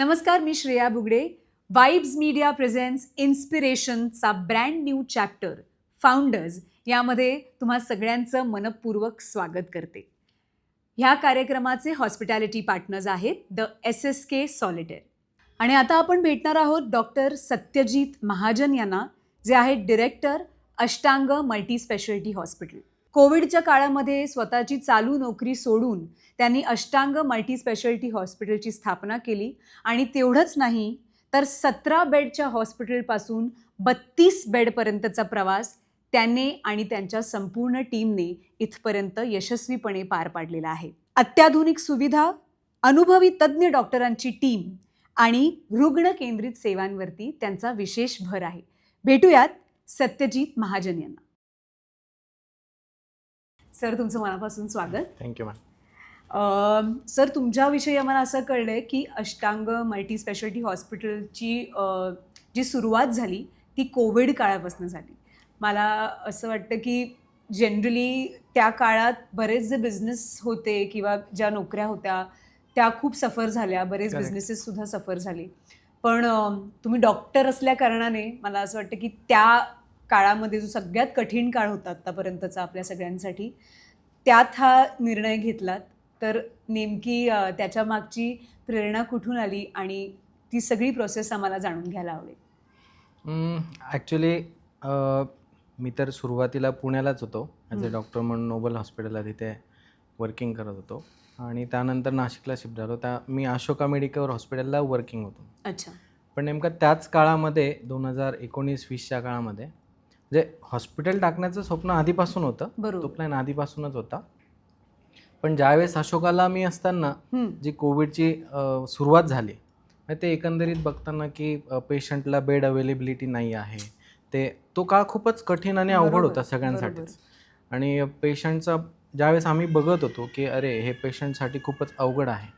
नमस्कार, मी Shreya Bugde. Vibes Media presents इन्स्पिरेशनचा ब्रँड न्यू चॅप्टर फाउंडर्स यामध्ये तुम्हा सगळ्यांचं मनपूर्वक स्वागत करते. ह्या कार्यक्रमाचे हॉस्पिटॅलिटी पार्टनर्स आहेत द SSK सॉलिटेअर. आणि आता आपण भेटणार आहोत डॉक्टर सत्यजित महाजन यांना, जे आहेत डिरेक्टर अष्टांग मल्टी स्पेशालिटी हॉस्पिटल. कोविडच्या काळामध्ये स्वतःची चालू नोकरी सोडून त्यांनी अष्टांग मल्टी स्पेशालिटी हॉस्पिटलची स्थापना केली आणि तेवढंच नाही तर 17 बेडच्या हॉस्पिटलपासून 32 बेडपर्यंतचा प्रवास त्यांनी आणि त्यांच्या संपूर्ण टीमने इथपर्यंत यशस्वीपणे पार पाडलेला आहे. अत्याधुनिक सुविधा, अनुभवी तज्ज्ञ डॉक्टरांची टीम आणि रुग्ण केंद्रित सेवांवरती त्यांचा विशेष भर आहे. भेटूयात सत्यजित महाजन यांना. सर, तुमचं मनापासून स्वागत. Thank you ma'am. सर, तुमच्याविषयी आम्हाला असं कळलं आहे की अष्टांग मल्टी स्पेशालिटी हॉस्पिटलची जी सुरुवात झाली ती कोविड काळापासून झाली. मला असं वाटतं की जनरली त्या काळात बरेच जे बिझनेस होते किंवा ज्या नोकऱ्या होत्या त्या खूप सफर झाल्या, बरेच बिझनेसेससुद्धा सफर झाले. पण तुम्ही डॉक्टर असल्या कारणाने मला असं वाटतं की त्या काळामध्ये जो सगळ्यात कठीण काळ होता आत्तापर्यंतचा आपल्या सगळ्यांसाठी, त्यात हा निर्णय घेतलात. तर नेमकी त्याच्या मागची प्रेरणा कुठून आली आणि ती सगळी प्रोसेस आम्हाला जाणून घ्यायला आवडेल. ॲक्च्युली मी तर सुरुवातीला पुण्यालाच होतो ॲज अ डॉक्टर म्हणून नोबल हॉस्पिटलला तिथे वर्किंग करत होतो आणि त्यानंतर नाशिकला शिफ्ट झालो. मी अशोका मेडिकल हॉस्पिटलला वर्किंग होतो. अच्छा. पण नेमकं त्याच काळामध्ये 2019-20च्या काळामध्ये म्हणजे हॉस्पिटल टाकण्याचं स्वप्न आधीपासून होतं, तो प्लॅन आधीपासूनच होता. पण ज्यावेळेस अशोकाला मी असताना जी कोविडची सुरुवात झाली, ते एकंदरीत बघताना की पेशंटला बेड अवेलेबिलिटी नाही आहे, तो काळ खूपच कठीण आणि अवघड होता सगळ्यांसाठीच. आणि पेशंटचा ज्यावेळेस आम्ही बघत होतो की अरे हे पेशंटसाठी खूपच अवघड आहे,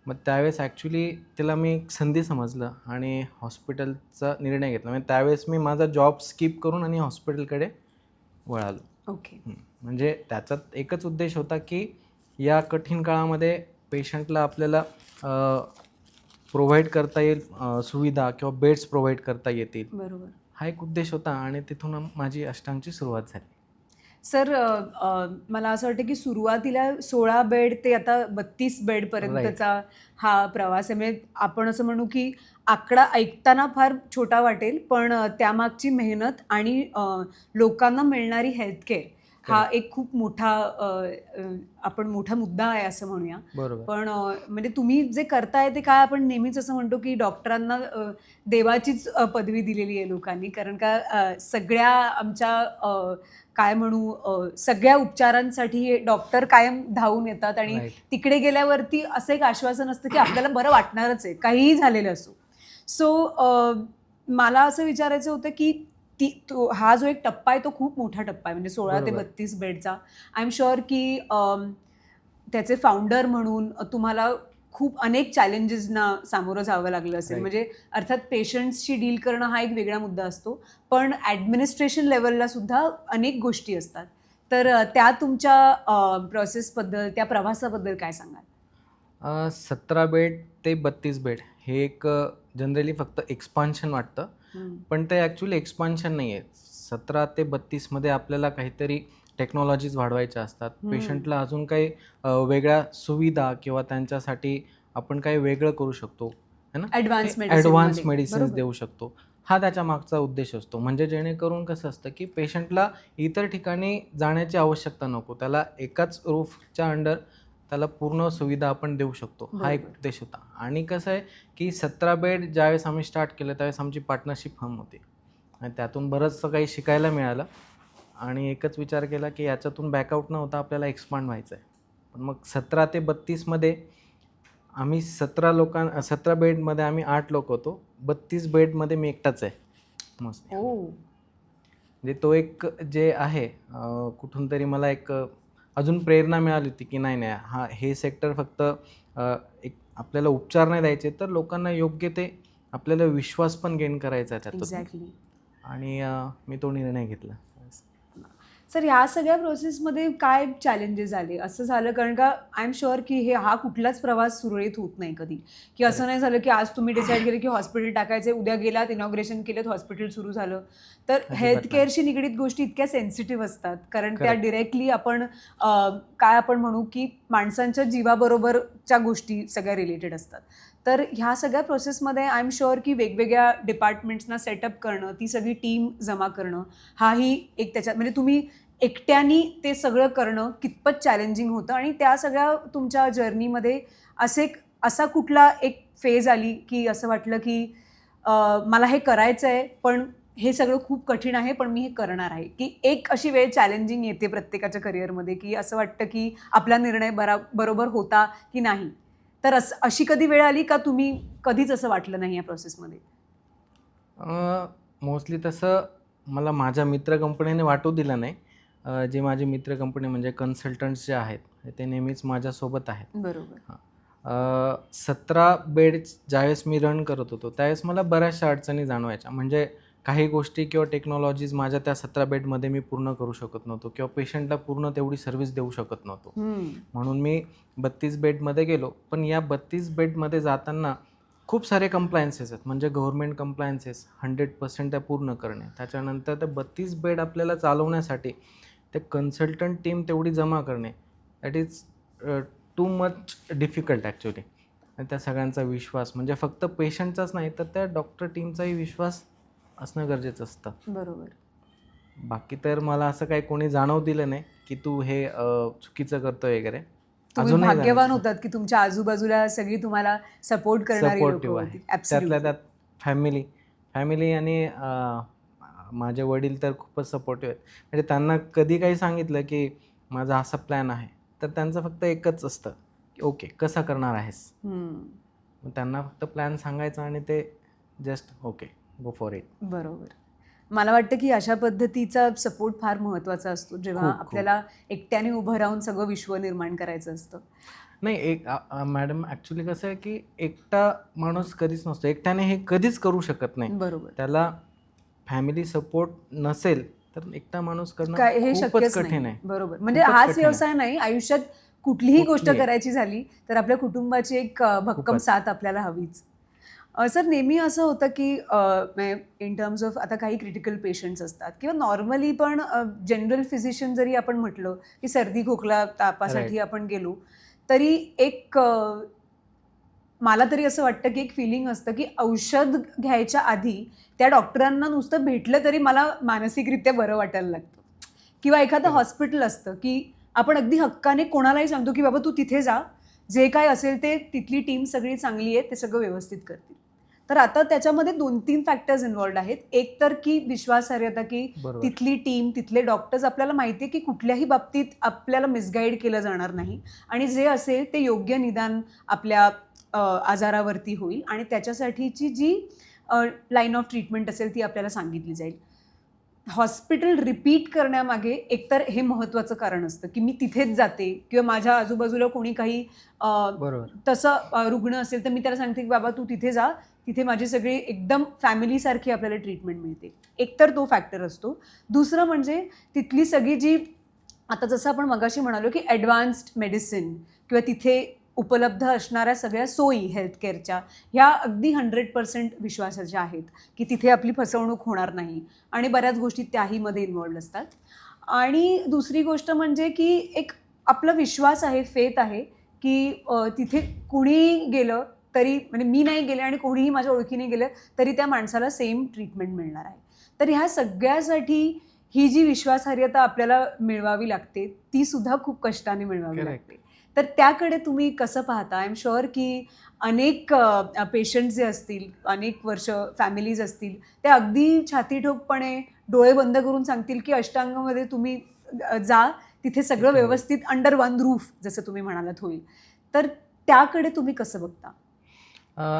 मग त्यावेळेस ॲक्च्युली त्याला मी एक संधी समजलं आणि हॉस्पिटलचा निर्णय घेतला. म्हणजे त्यावेळेस मी माझा जॉब स्किप करून आणि हॉस्पिटलकडे वळालो. ओके. म्हणजे त्याचाच एकच उद्देश होता की या कठीण काळामध्ये पेशंटला आपल्याला प्रोव्हाइड करता येईल सुविधा किंवा बेड्स प्रोव्हाइड करता येतील. बरोबर. हा एक उद्देश होता आणि तिथून माझी अष्टांगची सुरुवात झाली. सर, मला असं वाटतं की सुरुवातीला 16 बेड ते आता 32 बेडपर्यंतचा हा प्रवास आहे. म्हणजे आपण असं म्हणू की आकडा ऐकताना फार छोटा वाटेल, पण त्यामागची मेहनत आणि लोकांना मिळणारी हेल्थकेअर हा एक खूप मोठा आपण मोठा मुद्दा आहे असं म्हणूया. बरोबर. पण म्हणजे तुम्ही जे करताय ते काय, आपण नेहमीच असं म्हणतो की डॉक्टरांना देवाचीच पदवी दिलेली आहे लोकांनी. कारण का सगळ्या आमच्या काय म्हणू सगळ्या उपचारांसाठी डॉक्टर कायम धावून येतात आणि तिकडे गेल्यावरती असं एक आश्वासन असतं की आपल्याला बरं वाटणारच आहे, काहीही झालेलं असो. सो मला असं विचारायचं होतं की हा जो एक टप्पा आहे तो खूप मोठा टप्पा आहे, म्हणजे 16 ते 32 बेडचा. आय एम शुअर की त्याचे फाउंडर म्हणून तुम्हाला खूप अनेक चॅलेंजेसना सामोरं जावं लागलं असेल. म्हणजे अर्थात पेशंट्सशी डील करणं हा एक वेगळा मुद्दा असतो, पण ॲडमिनिस्ट्रेशन लेवलला सुद्धा अनेक गोष्टी असतात. तर त्या तुमच्या प्रोसेसबद्दल, त्या प्रवासाबद्दल काय सांगाल? 17 बेड ते 32 बेड हे एक जनरली फक्त एक्सपान्शन वाटतं, पण ते ॲक्च्युली एक्सपान्शन नाही आहे. 17 ते 32मध्ये आपल्याला काहीतरी टेक्नॉलॉजीज वाढवायच्या असतात. पेशंटला अजून काही वेगळ्या सुविधा किंवा त्यांच्यासाठी आपण काही वेगळं करू शकतो, है ना, ॲडव्हान्स मेडिसिन्स देऊ शकतो. हा त्याच्या मागचा उद्देश असतो. म्हणजे जेणेकरून कसं असतं की पेशंटला इतर ठिकाणी जाण्याची आवश्यकता नको, त्याला एकाच रूफच्या अंडर त्याला पूर्ण सुविधा आपण देऊ शकतो, हा एक उद्देश होता. आणि कसं आहे की 17 बेड ज्यावेळेस आम्ही स्टार्ट केलं त्यावेळेस आमची पार्टनरशिप फर्म होती आणि त्यातून बरंचसं काही शिकायला मिळालं आणि एकच विचार केला की याच्यातून बॅकआउट न होता आपल्याला एक्सपांड व्हायचं आहे. पण मग 17 ते 32मध्ये आम्ही 17 बेडमध्ये आम्ही 8 लोक होतो, 32 बेडमध्ये मी एकटाच आहे. मस्त. म्हणजे तो एक जे आहे कुठून तरी मला एक अजून प्रेरणा मिळाली होती की नाही हे सेक्टर फक्त एक आपल्याला उपचार नाही द्यायचे, तर लोकांना योग्य ते आपल्याला विश्वास पण गेन करायचा आहे त्यातून. एक्झॅक्टली. आणि मी तो निर्णय घेतला. सर ह्या सगळ्या प्रोसेसमध्ये काय चॅलेंजेस आले? असं झालं कारण का आय एम शुअर की हा कुठलाच प्रवास सुरळीत होत नाही कधी, की असं नाही झालं की आज तुम्ही डिसाईड केलं की हॉस्पिटल टाकायचे, उद्या गेलात, इनॉग्रेशन केलं, हॉस्पिटल सुरू झालं. तर अजिबात हेल्थ नाही. केअरशी निगडीत गोष्टी इतक्या सेन्सिटिव्ह असतात कारण त्या Correct. डिरेक्टली आपण काय आपण म्हणू की माणसांच्या जीवाबरोबरच्या गोष्टी सगळ्या रिलेटेड असतात. तर ह्या सगळ्या प्रोसेसमध्ये आय एम शुअर की वेगवेगळ्या डिपार्टमेंट्सना सेटअप करणं, ती सगळी टीम जमा करणं, हाही एक त्याच्यात म्हणजे तुम्ही एकट्यानी ते सगळं करणं कितपत चॅलेंजिंग होतं आणि त्या सगळ्या तुमच्या जर्नीमध्ये असा कुठला एक फेज आली की असं वाटलं की मला हे करायचं आहे पण हे सगळं खूप कठीण आहे पण मी हे करणार आहे, की एक अशी वेळ चॅलेंजिंग येते प्रत्येकाच्या करिअरमध्ये की असं वाटतं की आपला निर्णय बरोबर होता की नाही. तर अशी कधी वेळ आली का तुम्ही कधीच असं वाटलं नाही या प्रोसेसमध्ये? मोस्टली तसं मला माझ्या मित्र कंपनीने वाटू दिलं नाही. जे माझे मित्र कंपनी म्हणजे कन्सल्टंट्स जे आहेत ते नेहमीच माझ्यासोबत आहेत. बरोबर. 17 बेड ज्यावेळेस मी रन करत होतो त्यावेळेस मला बऱ्याचशा अडचणी जाणवायच्या. म्हणजे काही गोष्टी किंवा टेक्नॉलॉजीज माझ्या त्या 17 बेडमध्ये मी पूर्ण करू शकत नव्हतो किंवा पेशंटला पूर्ण तेवढी सर्व्हिस देऊ शकत नव्हतो. म्हणून मी 32 बेडमध्ये गेलो. पण या 32 बेडमध्ये जाताना खूप सारे कंप्लायन्सेस आहेत. म्हणजे गव्हर्नमेंट कंप्लायन्सेस 100% त्या पूर्ण करणे. त्याच्यानंतर ते 32 बेड आपल्याला चालवण्यासाठी ते कन्सल्टंट टीम तेवढी जमा करणे that is too much difficult actually. आणि त्या सगळ्यांचा विश्वास म्हणजे फक्त पेशंटचाच नाही तर त्या डॉक्टर टीमचाही विश्वास असणं गरजेचं असतं. बरोबर. बाकी तर मला असं काही कोणी जाणवू दिलं नाही की तू हे चुकीचं करतोय वगैरे. तुम्ही अजूनही भाग्यवान जाणवतं. होतात की तुमच्या आजूबाजूला सगळी तुम्हाला सपोर्ट करणारी लोकं सपोर्टिव्ह होती. आहे. त्यातल्या त्यात फॅमिली आणि माझे वडील तर खूपच सपोर्टिव्ह आहेत. म्हणजे त्यांना कधी काही सांगितलं की माझा असा प्लॅन आहे तर त्यांचं फक्त एकच असतं की ओके कसं करणार आहेस. मग त्यांना फक्त प्लॅन सांगायचा आणि ते just okay go for it. बरोबर. मला वाटतं की अशा पद्धतीचा सपोर्ट फार महत्त्वाचा असतो जेव्हा खूप. आपल्याला एकट्याने उभं राहून सगळं विश्व निर्माण करायचं असतं. नाही एक मॅडम ॲक्च्युली कसं आहे की एकटा माणूस कधीच नसतो. एकट्याने हे कधीच करू शकत नाही. बरोबर. त्याला फॅमिली सपोर्ट नसेल तर एकटा माणूस करणं काय हे खूपच शक्यच कठीण नाही. आहे. बरोबर. म्हणजे खूपच हाच कठीण आहे. व्यवसाय नाही, आयुष्यात कुठलीही गोष्ट कुठलीही. करायची झाली तर आपल्या कुटुंबाची एक भक्कम खूपच. साथ आपल्याला हवीच. सर नेहमी असं होतं की इन टर्म्स ऑफ आता काही क्रिटिकल पेशंट्स असतात किंवा नॉर्मली पण जनरल फिजिशियन जरी आपण म्हटलं की सर्दी खोकला तापासाठी Right. आपण गेलो तरी एक मला तरी असं वाटतं की एक फिलिंग असतं की औषध घ्यायच्या आधी त्या डॉक्टरांना नुसतं भेटलं तरी मला मानसिकरित्या बरं वाटायला लागतं. किंवा एखादं Correct. हॉस्पिटल असतं की आपण अगदी हक्काने कोणालाही सांगतो की बाबा तू तिथे जा, जे काय असेल ते तिथली टीम सगळी चांगली आहे, ते सगळं व्यवस्थित करतील. तर आता त्याच्यामध्ये 2-3 फॅक्टर्स इन्व्हॉल्व्ड आहेत. एक तर की विश्वासार्हता की बरोबर. तिथली टीम, तिथले डॉक्टर्स आपल्याला माहिती आहे की कुठल्याही बाबतीत आपल्याला मिसगाईड केलं जाणार नाही आणि जे असेल ते योग्य निदान आपल्या आजारावरती होईल आणि त्याच्यासाठीची जी लाईन ऑफ ट्रीटमेंट असेल ती आपल्याला सांगितली जाईल. हॉस्पिटल रिपीट करण्यामागे एकतर हे महत्त्वाचं कारण असतं की मी तिथेच जाते किंवा माझ्या आजूबाजूला कोणी काही बरोबर. तसं रुग्ण असेल तर मी त्याला सांगते की बाबा तू तिथे जा, तिथे माझी सगळी एकदम फॅमिलीसारखी आपल्याला ट्रीटमेंट मिळते. एकतर तो फॅक्टर असतो. दुसरं म्हणजे तिथली सगळी जी आता जसं आपण मगाशी म्हणालो की ॲडव्हान्स्ड मेडिसिन किंवा तिथे उपलब्ध असणाऱ्या सगळ्या सोयी हेल्थकेअरच्या ह्या अगदी 100% विश्वासाच्या आहेत की तिथे आपली फसवणूक होणार नाही आणि बऱ्याच गोष्टी त्याहीमध्ये इन्व्हॉल्व्ड असतात. आणि दुसरी गोष्ट म्हणजे की एक आपला विश्वास आहे, फेथ आहे की तिथे कुणी गेलं तरी म्हणजे मी नाही गेले आणि कोणीही माझ्या ओळखीने गेलं तरी त्या माणसाला सेम ट्रीटमेंट मिळणार आहे. तर ह्या सगळ्यासाठी ही जी विश्वासार्हता आपल्याला मिळवावी लागते ती सुद्धा खूप कष्टाने मिळवावी Correct. लागते. तर त्याकडे तुम्ही कसं पाहता? आय एम शुअर की अनेक पेशंट जे असतील, अनेक वर्ष फॅमिलीज असतील, त्या अगदी छातीठोकपणे डोळे बंद करून सांगतील की अष्टांगमध्ये तुम्ही जा, तिथे सगळं तिथे होईल. व्यवस्थित अंडर वन रूफ जसं तुम्ही म्हणालात होईल. तर त्याकडे तुम्ही कसं बघता?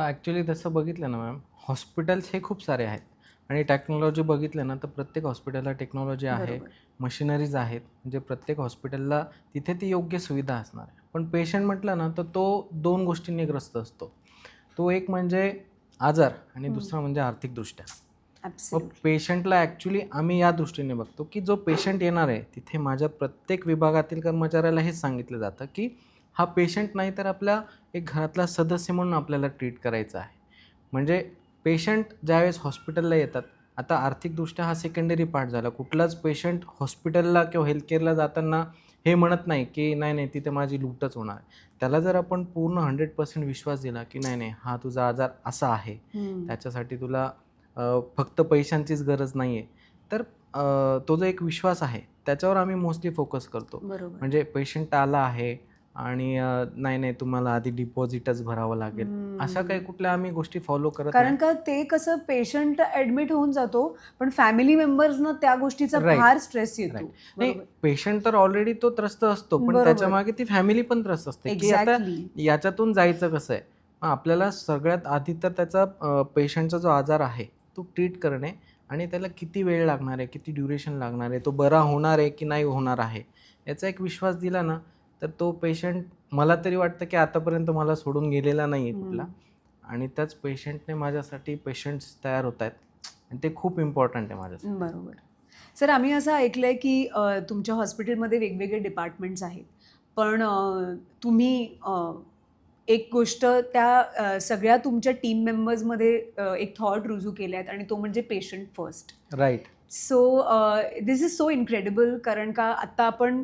ॲक्च्युली तसं बघितलं ना मॅम, हॉस्पिटल्स हे खूप सारे आहेत आणि टेक्नॉलॉजी बघितलं ना तर प्रत्येक हॉस्पिटलला टेक्नॉलॉजी आहे, बरोबर. मशिनरीज आहेत. म्हणजे प्रत्येक हॉस्पिटलला तिथे ती योग्य सुविधा असणार आहे. पण पेशंट म्हटलं ना तर तो 2 गोष्टींनी ग्रस्त असतो. तो एक म्हणजे आजार आणि दुसरा म्हणजे आर्थिकदृष्ट्या. ॲब्सोल्युटली. पेशंटला ॲक्च्युली आम्ही या दृष्टीने बघतो की जो पेशंट येणार आहे तिथे माझ्या प्रत्येक विभागातील कर्मचाऱ्याला हेच सांगितलं जातं की हा पेशंट नाही तर आपल्या एक घरातला सदस्य म्हणून आपल्याला ट्रीट करायचा आहे. म्हणजे पेशंट ज्यावेळेस हॉस्पिटलला येतात, आता आर्थिकदृष्ट्या हा सेकंडरी पार्ट झाला. कुठलाच पेशंट हॉस्पिटलला किंवा हेल्थकेअरला जाताना हे म्हणत नाही की नाही नाही तिथे माझी लूटच होणार आहे. त्याला जर आपण पूर्ण 100% विश्वास दिला की नाही नाही हा तुझा आजार असा आहे, त्याच्यासाठी तुला फक्त पैशांचीच गरज नाही आहे, तर तो जो एक विश्वास आहे त्याच्यावर आम्ही मोस्टली फोकस करतो. बरोबर. म्हणजे पेशंट आला आहे आणि नाही नाही तुम्हाला आधी डिपॉझिटच भरावं लागेल, अशा काही कुठल्या आम्ही गोष्टी फॉलो करत कारण नाही. का ते कसं पेशंट ऍडमिट होऊन जातो, पण फॅमिली मेंबर्सना त्या गोष्टीचा Right. फार स्ट्रेस येतो. Right. नाही, बरोबर. पेशंट तर ऑलरेडी तो त्रस्त असतो, पण बरोबर. त्याच्या मागे ती फॅमिली पण त्रस्त असते की आता एक्झॅक्टली. याच्यातून जायचं कसं आहे. मग आपल्याला सगळ्यात आधी तर त्याचा पेशंटचा जो आजार आहे तो ट्रीट करणे आणि त्याला किती वेळ लागणार आहे, किती ड्युरेशन लागणार आहे, तो बरा होणार आहे की नाही होणार आहे, याचा एक विश्वास दिला ना, तर तो पेशंट मला तरी वाटतं की आतापर्यंत मला सोडून गेलेला नाही आहे कुठला. आणि त्याच पेशंटने माझ्यासाठी पेशंट्स तयार होत आहेत आणि ते खूप इम्पॉर्टंट आहे माझ्यासाठी. बरोबर. सर, आम्ही असं ऐकलंय की तुमच्या हॉस्पिटलमध्ये वेगवेगळे डिपार्टमेंट्स आहेत, पण तुम्ही एक गोष्ट त्या सगळ्या तुमच्या टीम मेंबर्समध्ये एक थॉट रुजू केल्यात आणि तो म्हणजे patient first. Right. So this is so incredible. कारण का आत्ता आपण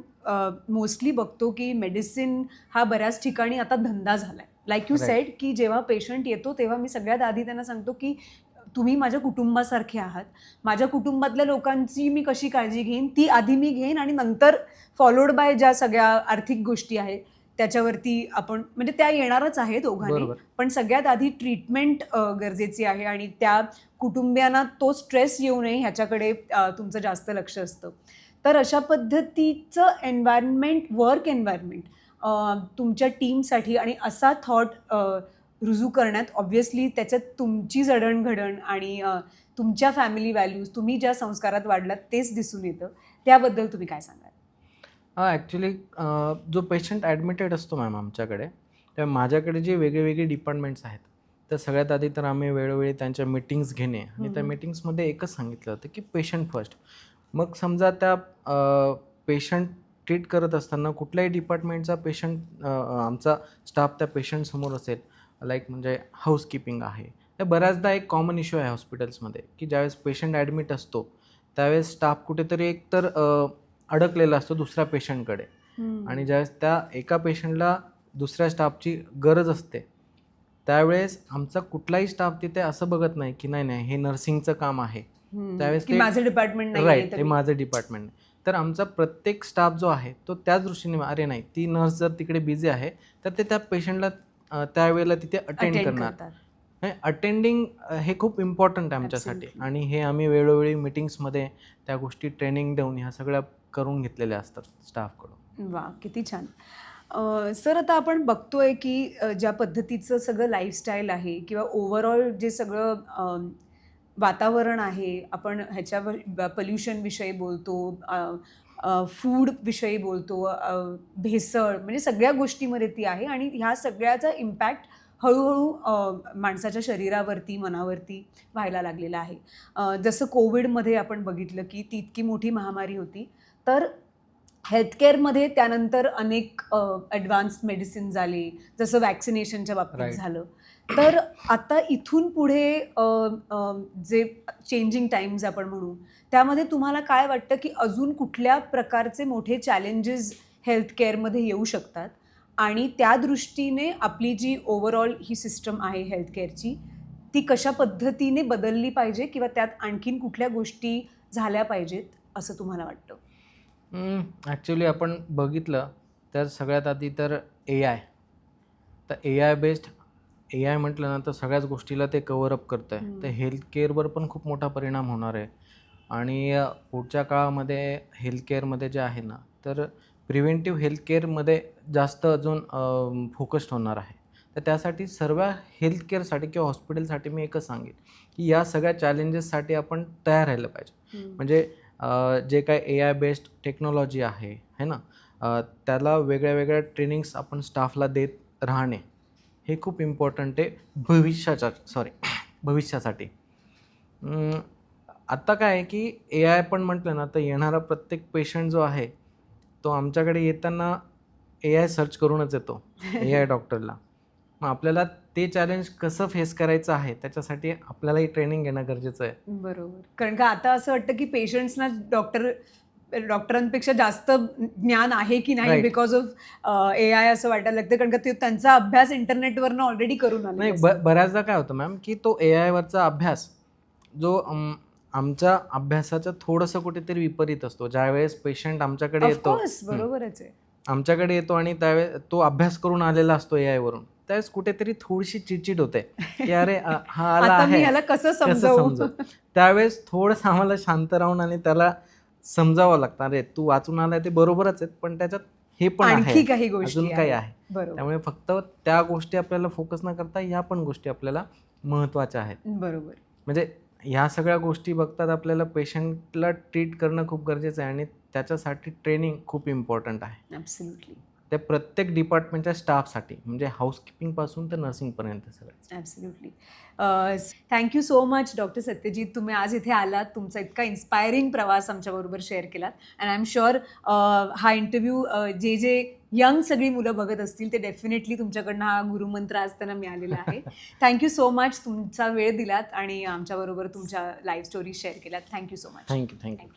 मोस्टली बघतो की मेडिसिन हा बऱ्याच ठिकाणी आता धंदा झाला आहे. Like you Right. सेड की जेव्हा पेशंट येतो तेव्हा मी सगळ्यात आधी त्यांना सांगतो की तुम्ही माझ्या कुटुंबासारखे आहात. माझ्या कुटुंबातल्या लोकांची मी कशी काळजी घेईन ती आधी मी घेईन आणि नंतर फॉलोड बाय ज्या सगळ्या आर्थिक गोष्टी आहेत त्याच्यावरती आपण, म्हणजे त्या येणारच आहे दोघांनी, बरोबर. पण सगळ्यात आधी ट्रीटमेंट गरजेची आहे आणि त्या कुटुंबियांना तो स्ट्रेस येऊ नये ह्याच्याकडे तुमचं जास्त लक्ष असतं. तर अशा पद्धतीचं एन्व्हायरमेंट, वर्क एन्व्हायरमेंट तुमच्या टीमसाठी आणि असा थॉट रुजू करण्यात ऑब्व्हियसली त्याच्यात तुमची जडणघडण आणि तुमच्या फॅमिली व्हॅल्यूज, तुम्ही ज्या संस्कारात वाढलात तेच दिसून येतं. त्याबद्दल तुम्ही काय सांगाल? ॲक्च्युली जो पेशंट ॲडमिटेड असतो मॅम आमच्याकडे, तेव्हा माझ्याकडे जे वेगळे पेशंट्स आहेत, तर सगळ्यात आधी तर आम्ही वेळोवेळी त्यांच्या मीटिंग्स घेणे आणि त्या मीटिंग्समध्ये एकच सांगितलं होतं की पेशंट फर्स्ट. मग समजा त्या पेशंट ट्रीट करत असताना कुठल्याही डिपार्टमेंटचा पेशंट, आमचा स्टाफ त्या पेशंटसमोर असेल, लाईक म्हणजे हाऊसकीपिंग आहे, तर बऱ्याचदा एक कॉमन इश्यू आहे हॉस्पिटल्समध्ये की ज्यावेळेस पेशंट ॲडमिट असतो त्यावेळेस स्टाफ कुठेतरी एकतर अडकलेला असतो दुसऱ्या पेशंटकडे आणि ज्यावेळेस त्या एका पेशंटला दुसऱ्या स्टाफची गरज असते त्यावेळेस आमचा कुठलाही स्टाफ तिथे असं बघत नाही की नाही नाही हे नर्सिंगचं काम आहे, त्यावेळेस की माझं डिपार्टमेंट नाही राईट, हे माझं डिपार्टमेंट नाही. तर आमचा प्रत्येक स्टाफ जो आहे तो त्याच दृष्टीने, अरे नाही ती नर्स जर तिकडे बिझी आहे तर ते त्या पेशंटला त्यावेळेला तिथे अटेंड करणार. अटेंडिंग हे खूप इम्पॉर्टंट आहे आमच्यासाठी Absolutely. आणि हे आम्ही वेळोवेळी मीटिंग्समध्ये त्या गोष्टी ट्रेनिंग देऊन ह्या सगळ्या करून घेतलेल्या असतात स्टाफकडून. वा, किती छान. सर, आता आपण बघतोय की ज्या पद्धतीचं सगळं लाईफस्टाईल आहे किंवा ओव्हरऑल जे सगळं वातावरण आहे, आपण ह्याच्यावर पोल्युशन विषयी बोलतो, फूड विषयी बोलतो, भेसळ, म्हणजे सगळ्या गोष्टीमध्ये ती आहे आणि ह्या सगळ्याचा इम्पॅक्ट हळूहळू माणसाच्या शरीरावरती, मनावरती व्हायला लागलेला आहे. जसं कोविडमध्ये आपण बघितलं की ती इतकी मोठी महामारी होती, तर हेल्थकेअरमध्ये त्यानंतर अनेक ॲडव्हान्स्ड मेडिसिन आले, जसं वॅक्सिनेशनच्या बाबतीत Right. झालं. तर आता इथून पुढे जे चेंजिंग टाईम्स आपण म्हणू, त्यामध्ये तुम्हाला काय वाटतं की अजून कुठल्या प्रकारचे मोठे चॅलेंजेस हेल्थकेअरमध्ये येऊ शकतात आणि त्या दृष्टीने आपली जी ओव्हरऑल ही सिस्टम आहे हेल्थकेअरची, ती कशा पद्धतीने बदलली पाहिजे किंवा त्यात आणखीन कुठल्या गोष्टी झाल्या पाहिजेत असं तुम्हाला वाटतं? ॲक्च्युली आपण बघितलं तर सगळ्यात आधी तर AI. तर AI बेस्ड, AI म्हटलं ना तर सगळ्याच गोष्टीला ते कव्हरअप करतं आहे. तर हेल्थकेअरवर पण खूप मोठा परिणाम होणार आहे आणि पुढच्या काळामध्ये हेल्थकेअरमध्ये जे आहे ना, तर प्रिव्हेंटिव्ह हेल्थकेअरमध्ये जास्त अजून फोकस्ड होणार आहे. तर त्यासाठी सर्व हेल्थकेअरसाठी किंवा हॉस्पिटलसाठी मी एकच सांगेन की या सगळ्या चॅलेंजेससाठी आपण तयार राहिलं पाहिजे. म्हणजे जे काय AI बेस्ड टेक्नॉलॉजी आहे है ना, त्याला वेगळ्या ट्रेनिंग्स आपण स्टाफला देत राहणे हे खूप इम्पॉर्टंट आहे भविष्यासाठी. आता काय आहे की AI पण म्हटलं ना तर येणारा प्रत्येक पेशंट जो आहे तो आमच्याकडे येताना AI सर्च करूनच येतो AI डॉक्टरला. मग आपल्याला ते चॅलेंज कसं फेस करायचं आहे त्याच्यासाठी आपल्यालाही ट्रेनिंग घेणं गरजेचं आहे. बरोबर. कारण का आता असं वाटतं की पेशंट्सना डॉक्टरांपेक्षा जास्त ज्ञान आहे की नाही Right. बिकॉज ऑफ AI असं वाटायला लागतं, कारण का ते त्यांचा अभ्यास इंटरनेटवरनं ऑलरेडी करून नाही आले. बऱ्याचदा काय होतं मॅम की तो AI वरचा अभ्यास जो आमच्या अभ्यासाचं थोडंसं कुठेतरी विपरीत असतो. ज्यावेळेस पेशंट आमच्याकडे येतो ऑफकोर्स बरोबरच आहे. आमच्याकडे येतो आणि त्यावेळेस तो अभ्यास करून आलेला असतो AI वरून, त्यावेळेस कुठेतरी थोडीशी चिडचिड होते की अरे हा आला आता मी आहे ह्याला कसं कसं समजावू? समजू. त्यावेळेस थोडंसं आम्हाला शांत राहून आणि त्याला समजावं लागतं, अरे तू वाचून आलाय ते बरोबरच आहेत पण त्याच्यात हे पण आहे, आणखी काही गोष्टी अजून काही आहेत. आहे. बरोबर त्यामुळे फक्त त्या गोष्टी आपल्याला फोकस न करता ह्या पण गोष्टी आपल्याला महत्त्वाच्या आहेत. बरोबर. म्हणजे ह्या सगळ्या गोष्टी बघतात आपल्याला पेशंटला ट्रीट करणं खूप गरजेचं आहे आणि त्याच्यासाठी ट्रेनिंग खूप इम्पॉर्टंट आहे. ॲब्सोल्युटली. त्या प्रत्येक डिपार्टमेंटच्या स्टाफसाठी, म्हणजे हाऊसकीपिंगपासून तर नर्सिंगपर्यंत सगळं. Absolutely. Thank you so much doctor Satyajit, तुम्ही आज इथे आलात, तुमचा इतका इन्स्पायरिंग प्रवास आमच्याबरोबर शेअर केलात. अँड आय एम शुअर हा इंटरव्ह्यू जे यंग सगळी मुलं बघत असतील ते डेफिनेटली तुमच्याकडनं हा गुरुमंत्र आज त्यांना मिळालेला आहे. थँक्यू सो मच, तुमचा वेळ दिलात आणि आमच्याबरोबर तुमच्या लाईफ स्टोरी शेअर केल्यात. Thank you so much. थँक्यू.